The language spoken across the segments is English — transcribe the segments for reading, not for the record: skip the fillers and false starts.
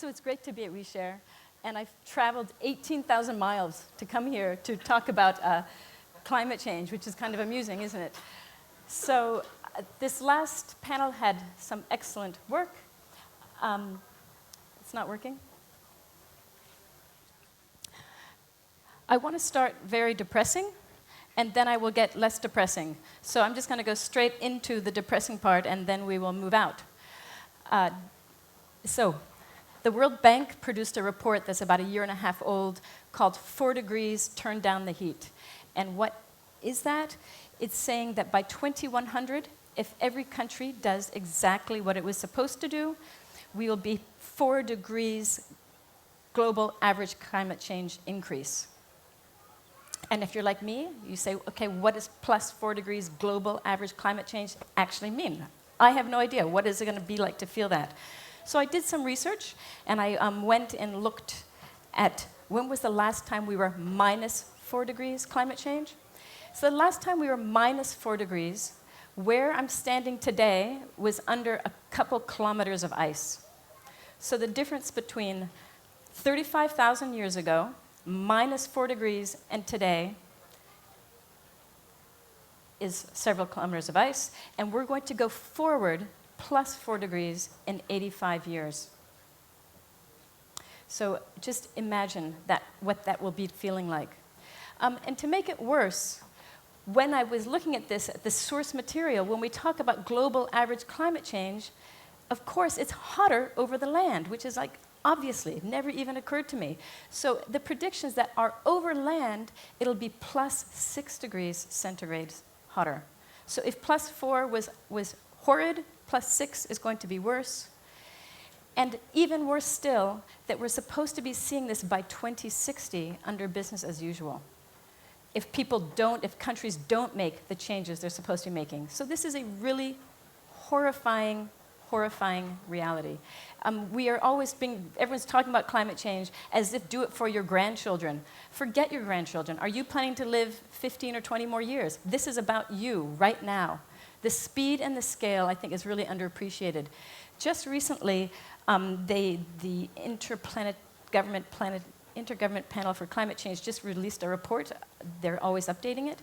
So it's great to be at WeShare, and I've traveled 18,000 miles to come here to talk about climate change, which is kind of amusing, isn't it? So this last panel had some excellent work. It's not working. I want to start very depressing, and then I will get less depressing. So I'm just going to go straight into the depressing part, and then we will move out. So the World Bank produced a report that's about a year and a half old called 4 Degrees, Turn Down the Heat. And what is that? It's saying that by 2100, if every country does exactly what it was supposed to do, we will be 4 degrees global average climate change increase. And if you're like me, you say, okay, what does plus 4 degrees global average climate change actually mean? I have no idea. What is it going to be like to feel that? So I did some research, and I went and looked at when was the last time we were minus 4 degrees climate change. So the last time we were minus 4 degrees, where I'm standing today was under a couple kilometers of ice. So the difference between 35,000 years ago, minus 4 degrees, and today is several kilometers of ice, and we're going to go forward plus 4 degrees in 85 years. So just imagine what that will be feeling like. And to make it worse, when I was looking at this, at the source material, when we talk about global average climate change, of course it's hotter over the land, which is like, obviously, never even occurred to me. So the predictions that are over land, it'll be plus 6 degrees centigrade hotter. So if plus 4 was horrid, plus 6 is going to be worse. And even worse still, that we're supposed to be seeing this by 2060 under business as usual. If countries don't make the changes they're supposed to be making. So this is a really horrifying reality. We are always everyone's talking about climate change as if do it for your grandchildren. Forget your grandchildren. Are you planning to live 15 or 20 more years? This is about you right now. The speed and the scale, I think, is really underappreciated. Just recently, the Intergovernment Panel for Climate Change just released a report. They're always updating it.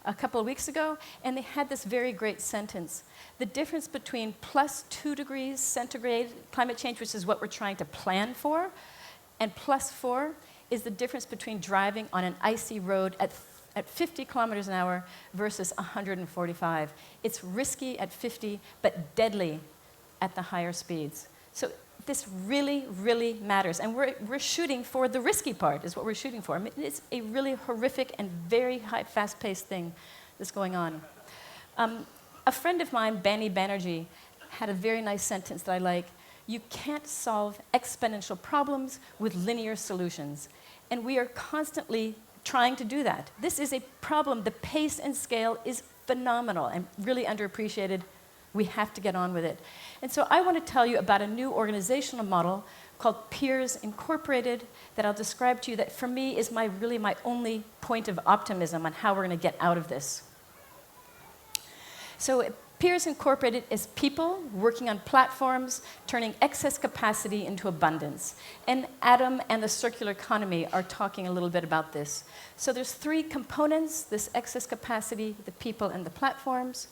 A couple of weeks ago, and they had this very great sentence. The difference between plus 2 degrees centigrade climate change, which is what we're trying to plan for, and plus 4 is the difference between driving on an icy road at 50 kilometers an hour versus 145. It's risky at 50, but deadly at the higher speeds. So this really, really matters. And we're shooting for the risky part, is what we're shooting for. I mean, it's a really horrific and very high, fast-paced thing that's going on. A friend of mine, Bani Banerjee, had a very nice sentence that I like. You can't solve exponential problems with linear solutions. And we are constantly trying to do that. This is a problem. The pace and scale is phenomenal and really underappreciated. We have to get on with it. And so I want to tell you about a new organizational model called Peers Incorporated that I'll describe to you that for me is really my only point of optimism on how we're going to get out of this. So Peers Incorporated is people working on platforms, turning excess capacity into abundance. And Adam and the circular economy are talking a little bit about this. So there's 3 components: this excess capacity, the people, and the platforms.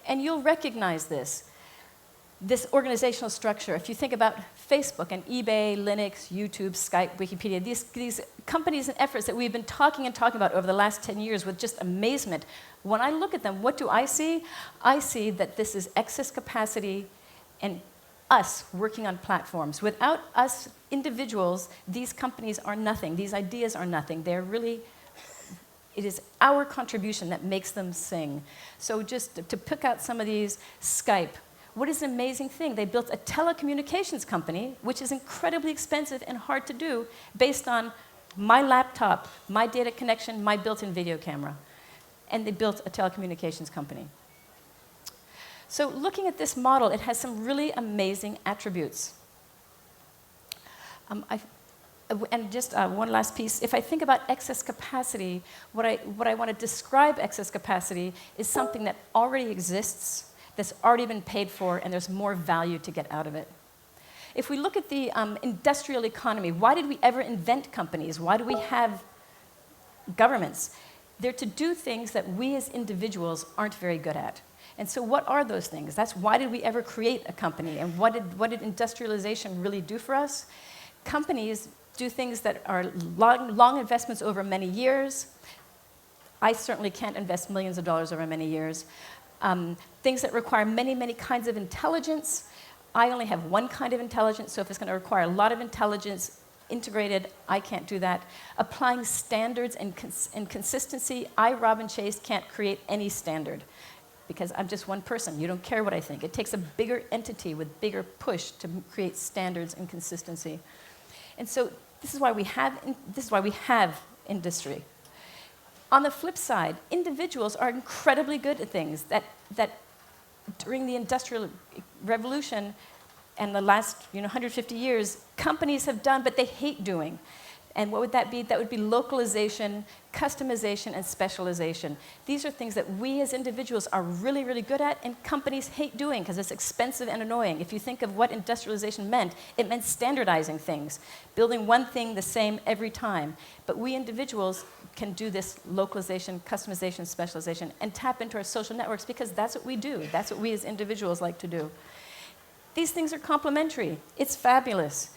And you'll recognize this organizational structure. If you think about Facebook and eBay, Linux, YouTube, Skype, Wikipedia, these companies and efforts that we've been talking about over the last 10 years with just amazement, when I look at them, what do I see? I see that this is excess capacity and us working on platforms. Without us individuals, these companies are nothing. These ideas are nothing. It is our contribution that makes them sing. So just to pick out some of these, Skype. What is an amazing thing? They built a telecommunications company, which is incredibly expensive and hard to do, based on my laptop, my data connection, my built-in video camera. And they built a telecommunications company. So looking at this model, it has some really amazing attributes. And just one last piece. If I think about excess capacity, what I want to describe excess capacity is something that already exists, that's already been paid for, and there's more value to get out of it. If we look at the industrial economy, why did we ever invent companies? Why do we have governments? They're to do things that we as individuals aren't very good at. And so what are those things? That's why did we ever create a company? And what did industrialization really do for us? Companies do things that are long investments over many years. I certainly can't invest millions of dollars over many years. Things that require many, many kinds of intelligence. I only have one kind of intelligence, so if it's going to require a lot of intelligence integrated, I can't do that. Applying standards and consistency, I, Robin Chase, can't create any standard because I'm just one person. You don't care what I think. It takes a bigger entity with bigger push to create standards and consistency. And so this is why we have industry. On the flip side, individuals are incredibly good at things that during the Industrial Revolution and the last 150 years, companies have done, but they hate doing. And what would that be? That would be localization, customization, and specialization. These are things that we as individuals are really, really good at, and companies hate doing because it's expensive and annoying. If you think of what industrialization meant, it meant standardizing things, building one thing the same every time. But we individuals can do this localization, customization, specialization, and tap into our social networks because that's what we do. That's what we as individuals like to do. These things are complementary. It's fabulous.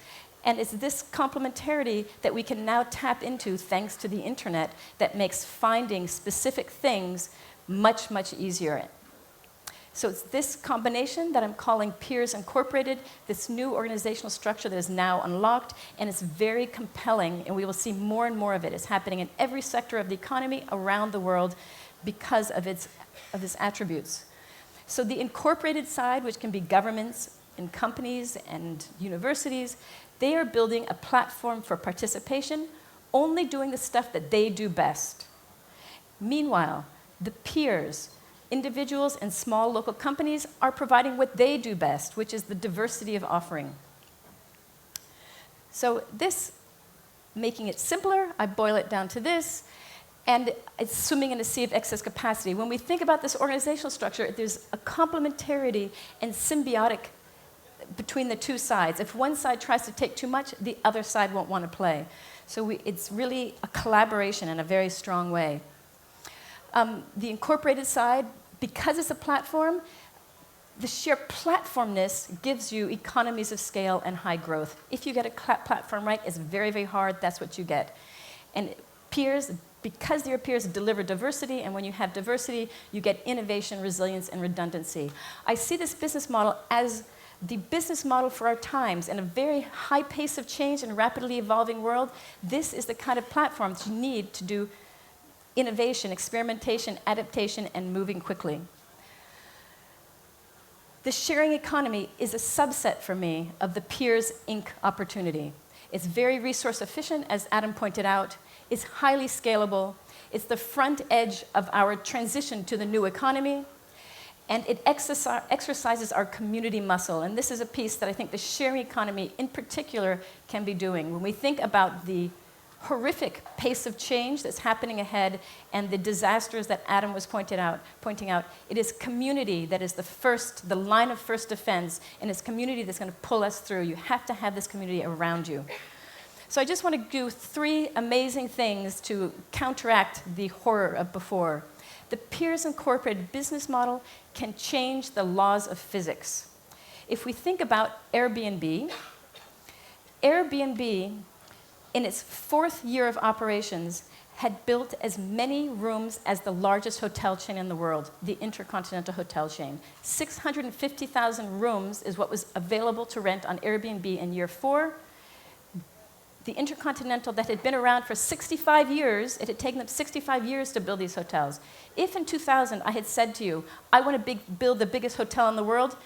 And it's this complementarity that we can now tap into thanks to the internet that makes finding specific things much, much easier. So it's this combination that I'm calling Peers Incorporated, this new organizational structure that is now unlocked, and it's very compelling, and we will see more and more of it. It's happening in every sector of the economy around the world because of its attributes. So the incorporated side, which can be governments and companies and universities, they are building a platform for participation, only doing the stuff that they do best. Meanwhile, the peers, individuals and small local companies, are providing what they do best, which is the diversity of offering. So this, making it simpler, I boil it down to this, and it's swimming in a sea of excess capacity. When we think about this organizational structure, there's a complementarity and symbiotic between the two sides. If one side tries to take too much, the other side won't want to play. So it's really a collaboration in a very strong way. The incorporated side, because it's a platform, the sheer platformness gives you economies of scale and high growth. If you get a platform right, it's very, very hard. That's what you get. And peers, because your peers deliver diversity, and when you have diversity, you get innovation, resilience, and redundancy. I see this business model as the business model for our times. In a very high pace of change and rapidly evolving world, this is the kind of platform that you need to do innovation, experimentation, adaptation, and moving quickly. The sharing economy is a subset for me of the Peers Inc. opportunity. It's very resource efficient, as Adam pointed out. It's highly scalable. It's the front edge of our transition to the new economy. And it exercises our community muscle. And this is a piece that I think the sharing economy in particular can be doing. When we think about the horrific pace of change that's happening ahead and the disasters that Adam was pointing out, it is community that is the line of first defense, and it's community that's going to pull us through. You have to have this community around you. So I just want to do 3 amazing things to counteract the horror of before. The Peers Incorporated business model can change the laws of physics. If we think about Airbnb, in its 4th year of operations, had built as many rooms as the largest hotel chain in the world, the Intercontinental Hotel chain. 650,000 rooms is what was available to rent on Airbnb in year 4. The Intercontinental, that had been around for 65 years, it had taken them 65 years to build these hotels. If in 2000 I had said to you, I want to build the biggest hotel in the world,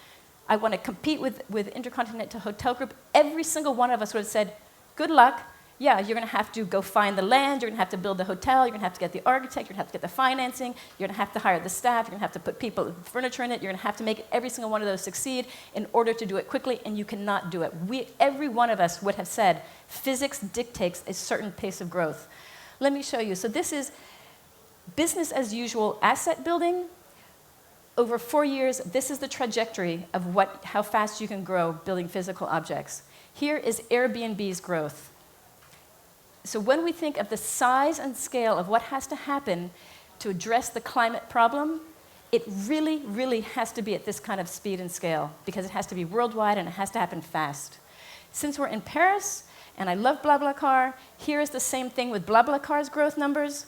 I want to compete with Intercontinental Hotel Group, every single one of us would have said, good luck. Yeah, you're going to have to go find the land, you're going to have to build the hotel, you're going to have to get the architect, you're going to have to get the financing, you're going to have to hire the staff, you're going to have to put furniture in it, you're going to have to make every single one of those succeed in order to do it quickly, and you cannot do it. Every one of us would have said, physics dictates a certain pace of growth. Let me show you. So this is business as usual asset building Over 4 years, this is the trajectory of how fast you can grow building physical objects. Here is Airbnb's growth. So when we think of the size and scale of what has to happen to address the climate problem, it really, really has to be at this kind of speed and scale, because it has to be worldwide and it has to happen fast. Since we're in Paris, and I love BlaBlaCar, here is the same thing with BlaBlaCar's growth numbers.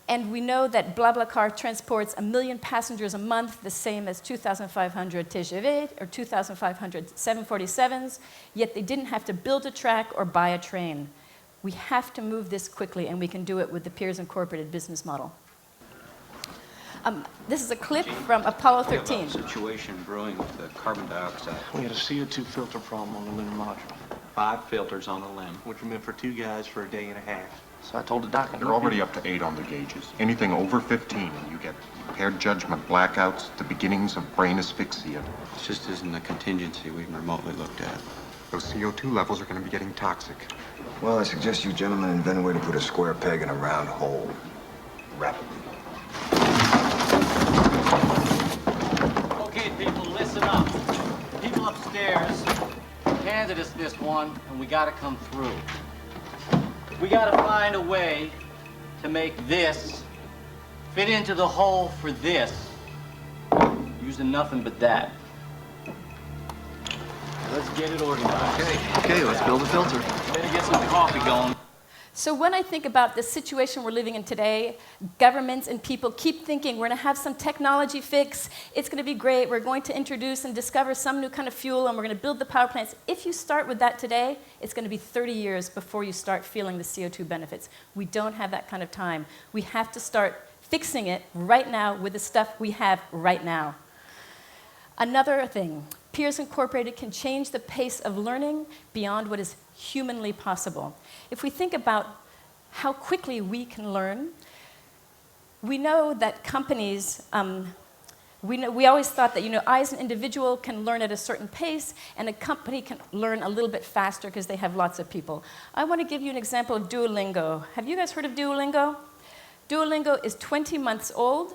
And we know that BlaBlaCar transports 1 million passengers a month, the same as 2,500 TGV or 2,500 747s, yet they didn't have to build a track or buy a train. We have to move this quickly, and we can do it with the Piers Incorporated business model. This is a clip from Apollo 13. Situation brewing with the carbon dioxide. We had a CO2 filter problem on the lunar module, 5 filters on a limb. which were meant for 2 guys for a day and a half. So I told the doc, You're already up to 8 on the gauges. Anything over 15 and you get impaired judgment, blackouts, the beginnings of brain asphyxia. It just isn't a contingency we've remotely looked at. Those CO2 levels are going to be getting toxic. Well, I suggest you gentlemen invent a way to put a square peg in a round hole. Rapidly. Okay, people, listen up. People upstairs handed us this one, and we gotta come through. We gotta find a way to make this fit into the hole for this, using nothing but that. Let's get it organized. Okay, let's build a filter. Better get some coffee going. So when I think about the situation we're living in today, governments and people keep thinking we're going to have some technology fix, it's going to be great, we're going to introduce and discover some new kind of fuel, and we're going to build the power plants. If you start with that today, it's going to be 30 years before you start feeling the CO2 benefits. We don't have that kind of time. We have to start fixing it right now with the stuff we have right now. Another thing, Piers Incorporated can change the pace of learning beyond what is humanly possible. If we think about how quickly we can learn, we know that companies, we always thought that I as an individual can learn at a certain pace, and a company can learn a little bit faster because they have lots of people. I want to give you an example of Duolingo. Have you guys heard of Duolingo? Duolingo is 20 months old,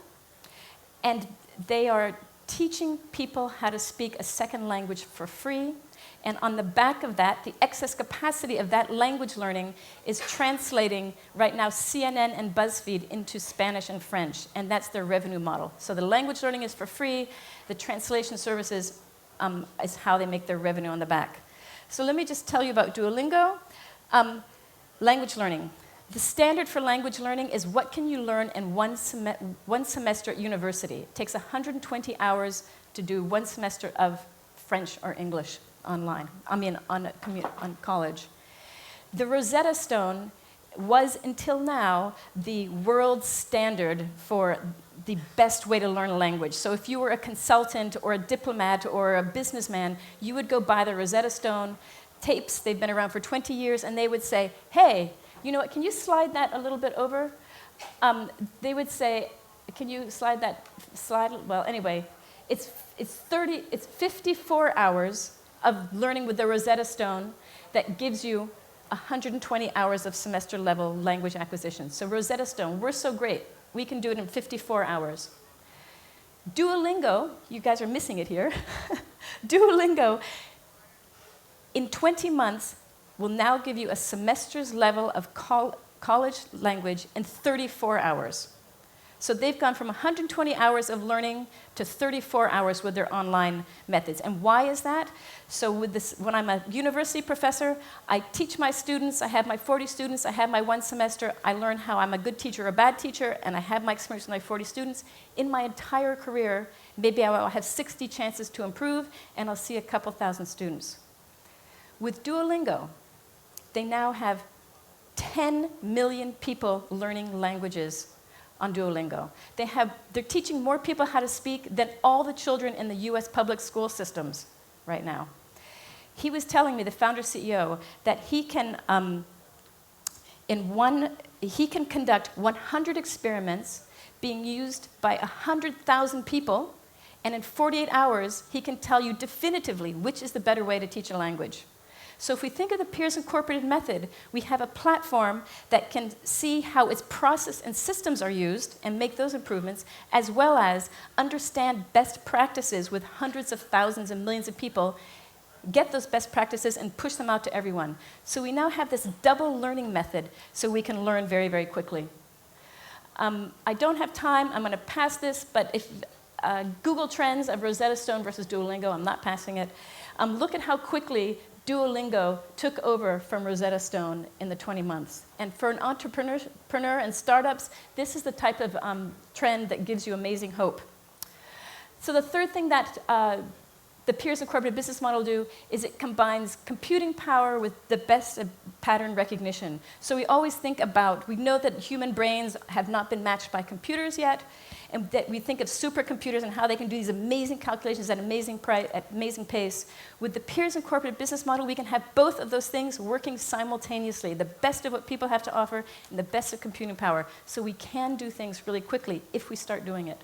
and they are teaching people how to speak a second language for free. And on the back of that, the excess capacity of that language learning is translating right now CNN and BuzzFeed into Spanish and French, and that's their revenue model. So the language learning is for free, the translation services is how they make their revenue on the back. So let me just tell you about Duolingo. Language learning. The standard for language learning is what can you learn in one semester at university. It takes 120 hours to do 1 semester of French or English online, on college. The Rosetta Stone was, until now, the world standard for the best way to learn a language. So if you were a consultant or a diplomat or a businessman, you would go buy the Rosetta Stone tapes. They've been around for 20 years, and they would say, hey, you know what, can you slide that a little bit over? They would say, can you slide that slide? Well, anyway, it's 54 hours of learning with the Rosetta Stone that gives you 120 hours of semester level language acquisition. So Rosetta Stone, we're so great. We can do it in 54 hours. Duolingo, you guys are missing it here. Duolingo, in 20 months, will now give you a semester's level of college language in 34 hours. So they've gone from 120 hours of learning to 34 hours with their online methods. And why is that? So with this, when I'm a university professor, I teach my students, I have my 40 students, I have my 1 semester, I learn how I'm a good teacher or a bad teacher, and I have my experience with my 40 students. In my entire career, maybe I will have 60 chances to improve, and I'll see a couple thousand students. With Duolingo, they now have 10 million people learning languages on Duolingo. They're teaching more people how to speak than all the children in the US public school systems right now. He was telling me, the founder CEO, that he can conduct 100 experiments being used by 100,000 people, and in 48 hours, he can tell you definitively which is the better way to teach a language. So if we think of the Peers Incorporated method, we have a platform that can see how its process and systems are used and make those improvements, as well as understand best practices with hundreds of thousands and millions of people, get those best practices and push them out to everyone. So we now have this double learning method so we can learn very, very quickly. I don't have time, I'm going to pass this, but if Google Trends of Rosetta Stone versus Duolingo, I'm not passing it. Look at how quickly Duolingo took over from Rosetta Stone in the 20 months. And for an entrepreneur and startups, this is the type of trend that gives you amazing hope. So the third thing that the Peers Incorporated business model do is it combines computing power with the best of pattern recognition. So we always think about, we know that human brains have not been matched by computers yet, and that we think of supercomputers and how they can do these amazing calculations at amazing pace. With the Peers Incorporated business model, we can have both of those things working simultaneously, the best of what people have to offer and the best of computing power. So we can do things really quickly if we start doing it.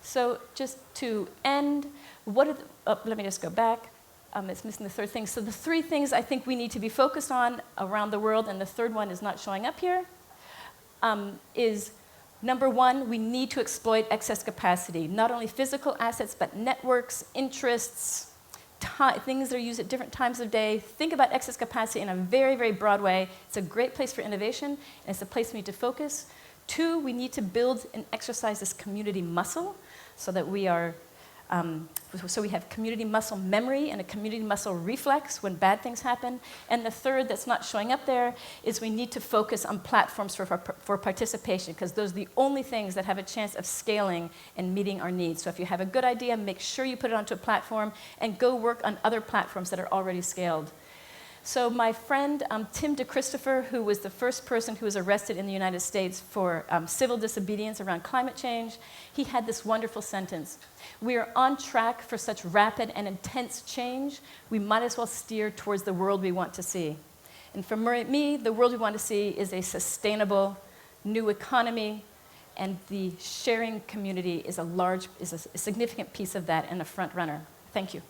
So just to end, let me just go back. It's missing the third thing. So the three things I think we need to be focused on around the world, and the third one is not showing up here, is number one, we need to exploit excess capacity, not only physical assets, but networks, interests, things that are used at different times of day. Think about excess capacity in a very, very broad way. It's a great place for innovation, and it's a place we need to focus. Two, we need to build and exercise this community muscle so that we are, so we have community muscle memory and a community muscle reflex when bad things happen. And the third that's not showing up there is we need to focus on platforms for participation, because those are the only things that have a chance of scaling and meeting our needs. So if you have a good idea, make sure you put it onto a platform and go work on other platforms that are already scaled. So my friend Tim DeChristopher, who was the first person who was arrested in the United States for civil disobedience around climate change, he had this wonderful sentence: "We are on track for such rapid and intense change, we might as well steer towards the world we want to see." And for me, the world we want to see is a sustainable new economy, and the sharing community is a significant piece of that and a front runner. Thank you.